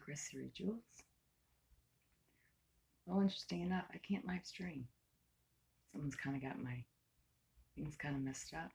synchronicity, Jules. Well, interesting enough, I can't live stream. Someone's kind of got my things kind of messed up.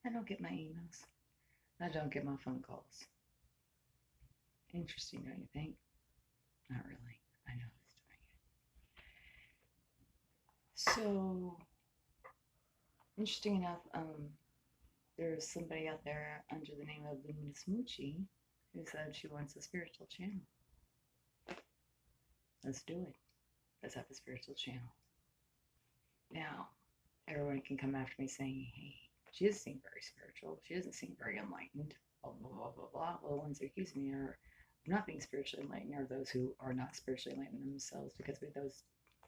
I don't get my emails. I don't get my phone calls. Interesting, don't you think? Not really. I know who's doing it. So, interesting enough, there's somebody out there under the name of Luminous Moochie who said she wants a spiritual channel. Let's do it. Let's have a spiritual channel. Now, everyone can come after me saying, hey, she doesn't seem very spiritual. She doesn't seem very enlightened. Blah, blah, blah, blah, blah. Well, the ones who accuse me are not being spiritually enlightened are those who are not spiritually enlightened themselves, because we those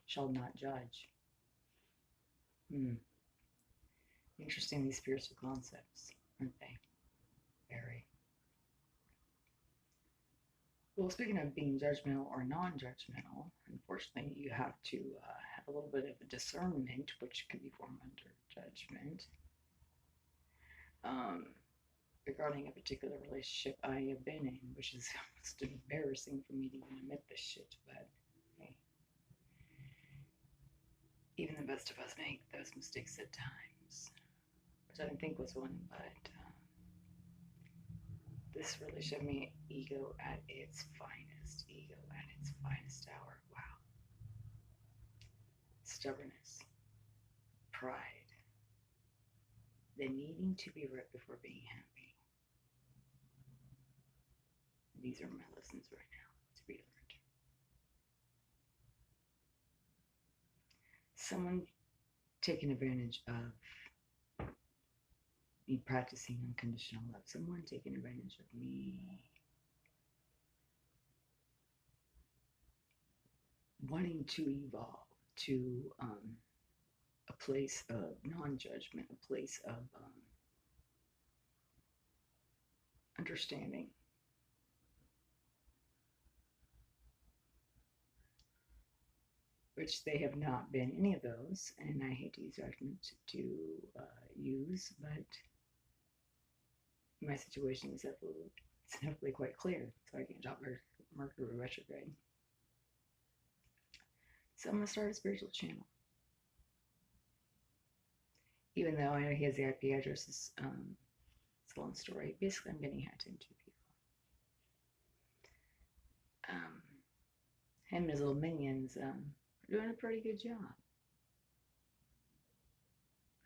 shall not judge. Interesting, these spiritual concepts, aren't they? Very. Well, speaking of being judgmental or non-judgmental, unfortunately, you have to have a little bit of a discernment, which can be formed under judgment, regarding a particular relationship I have been in, which is almost embarrassing for me to even admit this shit, but hey, even the best of us make those mistakes at times, which I didn't think was one, but this really showed me ego at its finest, ego at its finest hour. Wow. Stubbornness, pride, the needing to be right before being happy. These are my lessons right now to be learned. Someone taking advantage of me practicing unconditional love. Someone taking advantage of me wanting to evolve to a place of non-judgment, a place of understanding. Which they have not been any of those, and I hate to use judgment to use, but my situation is definitely quite clear, so I can't talk Mercury retrograde. So I'm going to start a spiritual channel. Even though I know he has the IP addresses, it's a long story. Basically, I'm getting hacked into people. Him and his little minions are doing a pretty good job.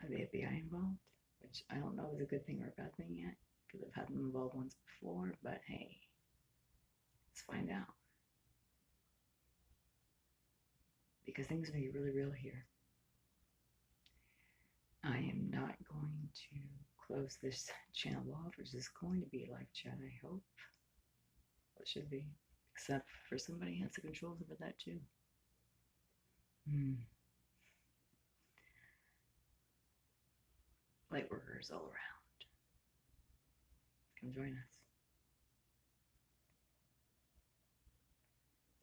Are the FBI involved? Which I don't know is a good thing or a bad thing yet, because I've had them involved once before, but hey, let's find out. Because things may be really real here. I am not going to close this channel off, which is going to be a live chat, I hope. Well, it should be. Except for somebody who has the controls over that too. Light workers all around. Come join us.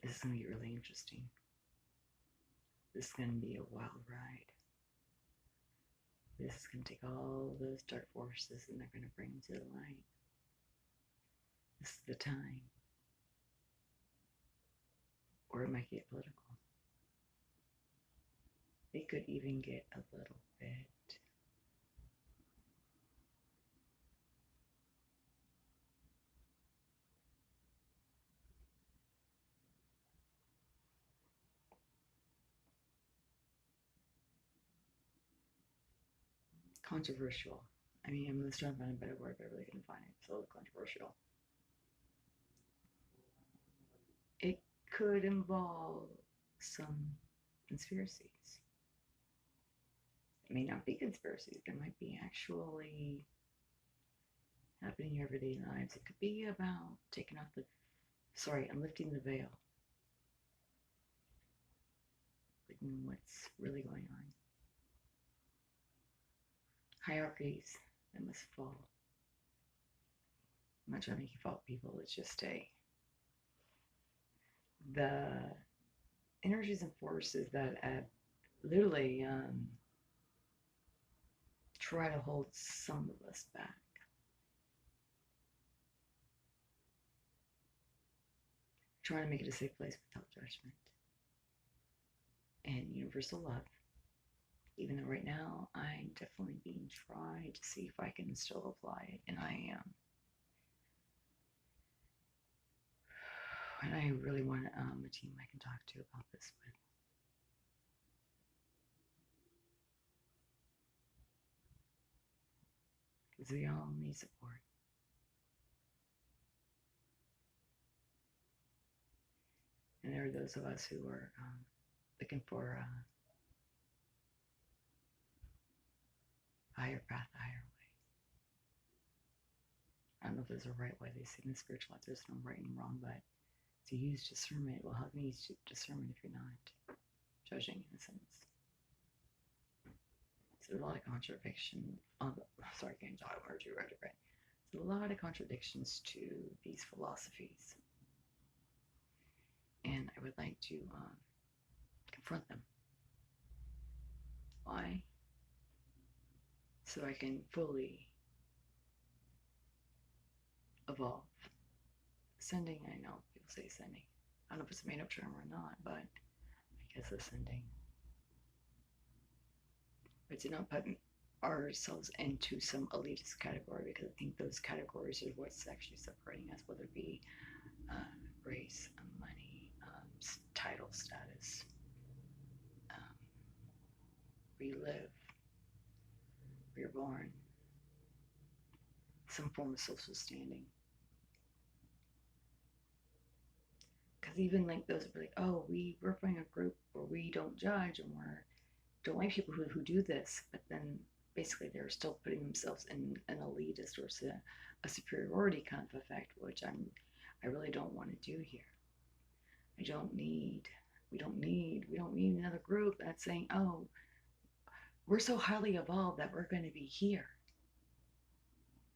This is going to get really interesting. This is going to be a wild ride. This is going to take all those dark forces and they're going to bring them to the light. This is the time. Or it might get political. It could even get a little bit controversial. I mean, I'm just trying to find a better word, but I really couldn't find it. So controversial. It could involve some conspiracies. It may not be conspiracies. There might be actually happening in your everyday lives. It could be about taking off I'm lifting the veil. Like what's really going on. Hierarchies that must fall. I'm not trying to make you fault people. It's just the energies and forces that literally try to hold some of us back. trying to make it a safe place without judgment and universal love. Even though right now I'm definitely being tried to see if I can still apply it, and I am. And I really want a team I can talk to about this with. Because we all need support. And there are those of us who are looking for a higher path, a higher way. I don't know if there's a right way. They say in the spiritual life there's no right and wrong, but to use discernment, well, how can you use discernment if you're not judging in a sense? So there's a lot of contradiction. Sorry, I can't talk word you read it right. So a lot of contradictions to these philosophies, and I would like to confront them. Why? So I can fully evolve. Ascending, I know people say ascending. I don't know if it's a made-up term or not, but I guess ascending. But to not put ourselves into some elitist category, because I think those categories are what's actually separating us, whether it be race, money, title, status, where you live, where you're born, some form of social standing. Because even like those are like, oh, we're from a group where we don't judge and we don't like people who do this, but then basically they're still putting themselves in an elitist or a superiority kind of effect, which I really don't want to do here. We don't need another group that's saying, oh, we're so highly evolved that we're going to be here.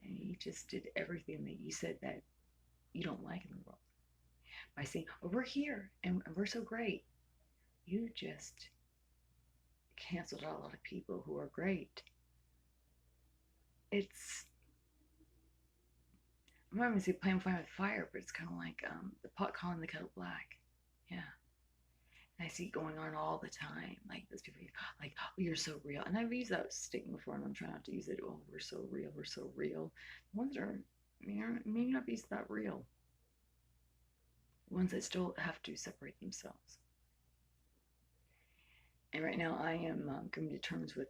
And you just did everything that you said that you don't like in the world by saying, oh, we're here and we're so great. You just canceled out a lot of people who are great. It's, I'm not going to say playing fire with fire, but it's kind of like the pot calling the kettle black. Yeah. And I see it going on all the time. Like those people, like, oh, you're so real. And I've used that statement before, and I'm trying not to use it. Oh, we're so real. We're so real. The ones that are may not be that real. The ones that still have to separate themselves. And right now, I am coming to terms with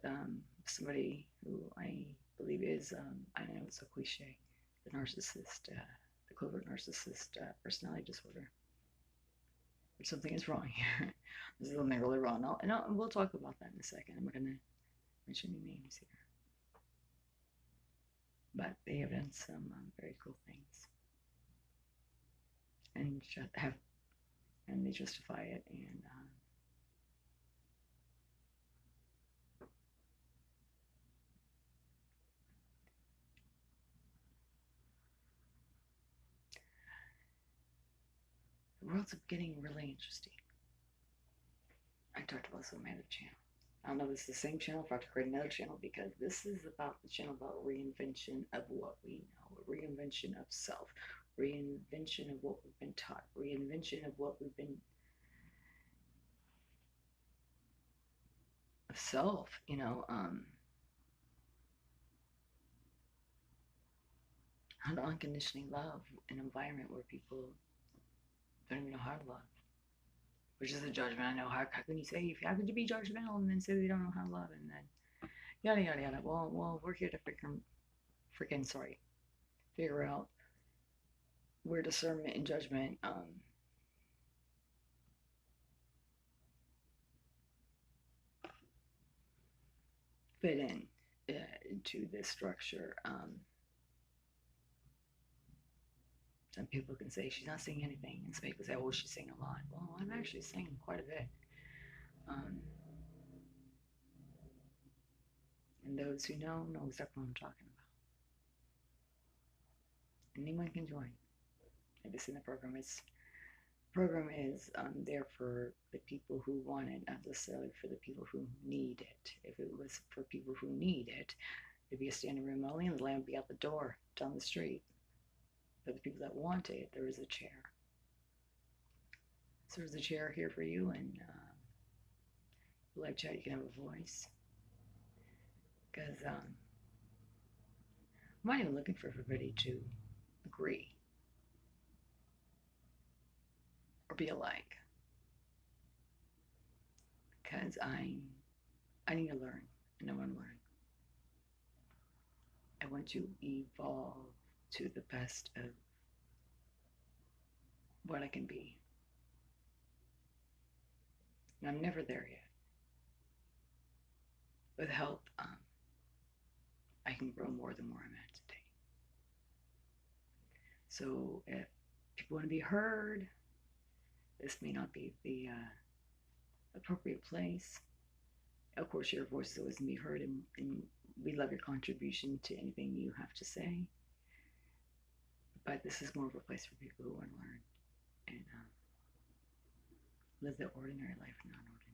somebody who I believe is, I know it's so cliche, the narcissist, the covert narcissist personality disorder. But something is wrong here. There's something really wrong. And we'll talk about that in a second. I'm not going to mention any names here. But they have done some very cool things. And they justify it, and the world's getting really interesting. I talked about this on my other channel. I don't know if it's the same channel, if I have to create another channel, because this is about the channel about reinvention of what we know, reinvention of self, reinvention of what we've been taught, reinvention of what we've been of self, how to unconditionally love an environment where people don't even know how to love, which is a judgment. I know, how can you say, how could you be judgmental and then say they don't know how to love, and then yada yada yada. Well, we're here to figure out where discernment and judgment fit in into this structure. Some people can say she's not saying anything, and some people say, oh, she's saying a lot. Well, I'm actually saying quite a bit. And those who know exactly what I'm talking about. Anyone can join. Like this in the program is there for the people who want it, not necessarily for the people who need it. If it was for people who need it, it'd be a standing room only, and the lamp would be out the door down the street. For the people that want it, there is a chair. So there's a chair here for you, and live chat, you can have a voice. Because I'm not even looking for everybody to agree or be alike. Because I need to learn, and I want to learn. I want to evolve to the best of what I can be. And I'm never there yet. With help, I can grow more than where I'm at today. So if people want to be heard, this may not be the appropriate place. Of course, your voice is always going to be heard, and we love your contribution to anything you have to say. But this is more of a place for people who want to learn and live the ordinary life, not ordinary.